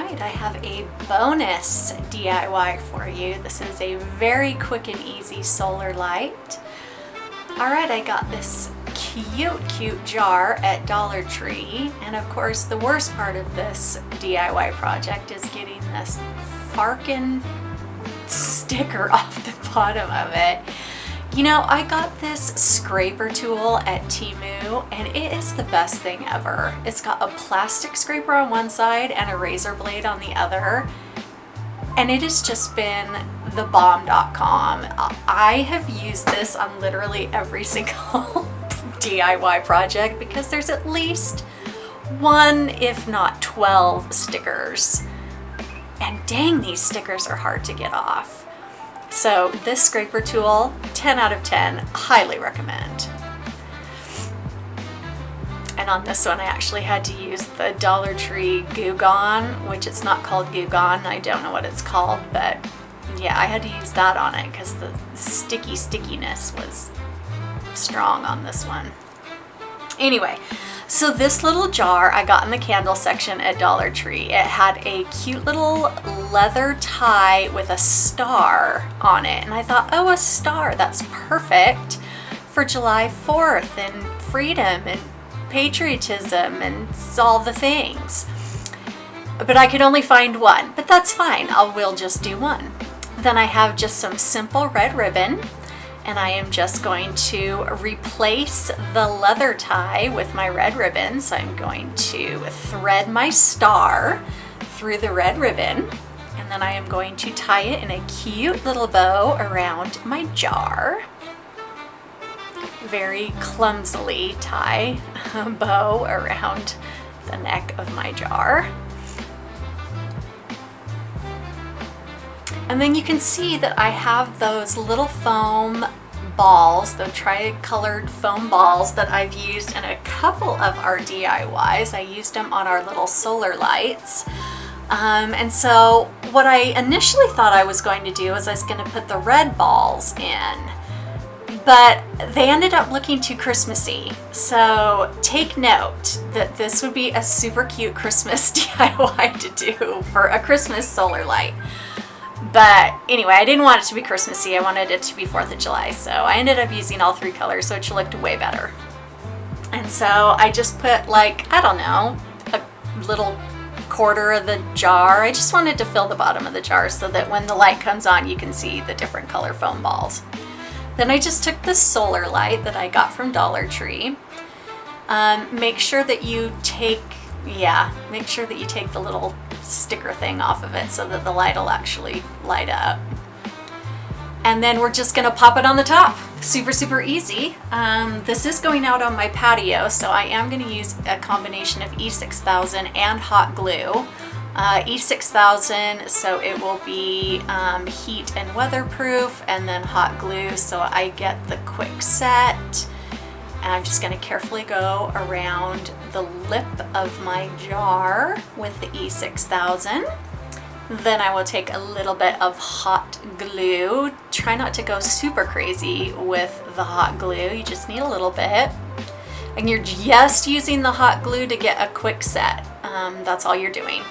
right, I have a bonus DIY for you. This is a very quick and easy solar light. All right, I got this cute jar at Dollar Tree, and of course the worst part of this DIY project is getting this farkin' sticker off the bottom of it. You know, I got this scraper tool at Temu, and it is the best thing ever. It's got a plastic scraper on one side and a razor blade on the other, and it has just been the bomb.com. I have used this on literally every single DIY project because there's at least one, if not 12 stickers. And dang, these stickers are hard to get off. So this scraper tool, 10 out of 10, highly recommend. And on this one, I actually had to use the Dollar Tree Goo Gone, which it's not called Goo Gone. I don't know what it's called, but yeah, I had to use that on it because the stickiness was strong on this one. Anyway, so this little jar I got in the candle section at Dollar Tree. It had a cute little leather tie with a star on it. And I thought, oh, a star, that's perfect for July 4th and freedom and patriotism and all the things. But I could only find one, but that's fine. We'll just do one. Then I have just some simple red ribbon, and I am just going to replace the leather tie with my red ribbon. So I'm going to thread my star through the red ribbon, and then I am going to tie it in a cute little bow around my jar. Very clumsily tie a bow around the neck of my jar. And then you can see that I have those little foam balls, the tri-colored foam balls that I've used in a couple of our DIYs. I used them on our little solar lights. And so what I initially thought I was going to do is I was going to put the red balls in, but they ended up looking too Christmassy. So take note that this would be a super cute Christmas DIY to do for a Christmas solar light. But anyway, I didn't want it to be Christmassy. I wanted it to be 4th of July. So I ended up using all 3 colors, so it looked way better. And so I just put, like, I don't know, a little quarter of the jar. I just wanted to fill the bottom of the jar so that when the light comes on, you can see the different color foam balls. Then I just took the solar light that I got from Dollar Tree. Make sure that you take the little sticker thing off of it so that the light will actually light up. And then we're just gonna pop it on the top. Super easy. This is going out on my patio, so I am gonna use a combination of E6000 and hot glue. E6000, so it will be heat and weatherproof, and then hot glue so I get the quick set. And I'm just going to carefully go around the lip of my jar with the E6000. Then I will take a little bit of hot glue. Try not to go super crazy with the hot glue. You just need a little bit. And you're just using the hot glue to get a quick set. That's all you're doing.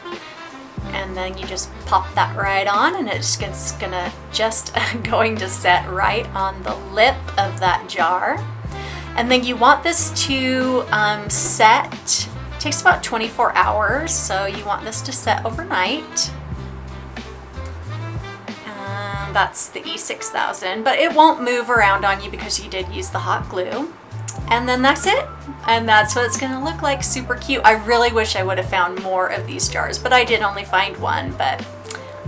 And then you just pop that right on, and it's gonna just going to set right on the lip of that jar. And then you want this to set, it takes about 24 hours, so you want this to set overnight. That's the E6000, but it won't move around on you because you did use the hot glue. And then that's it. And that's what it's gonna look like, super cute. I really wish I would have found more of these jars, but I did only find one, but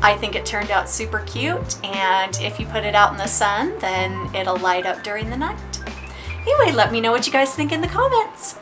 I think it turned out super cute. And if you put it out in the sun, then it'll light up during the night. Anyway, let me know what you guys think in the comments.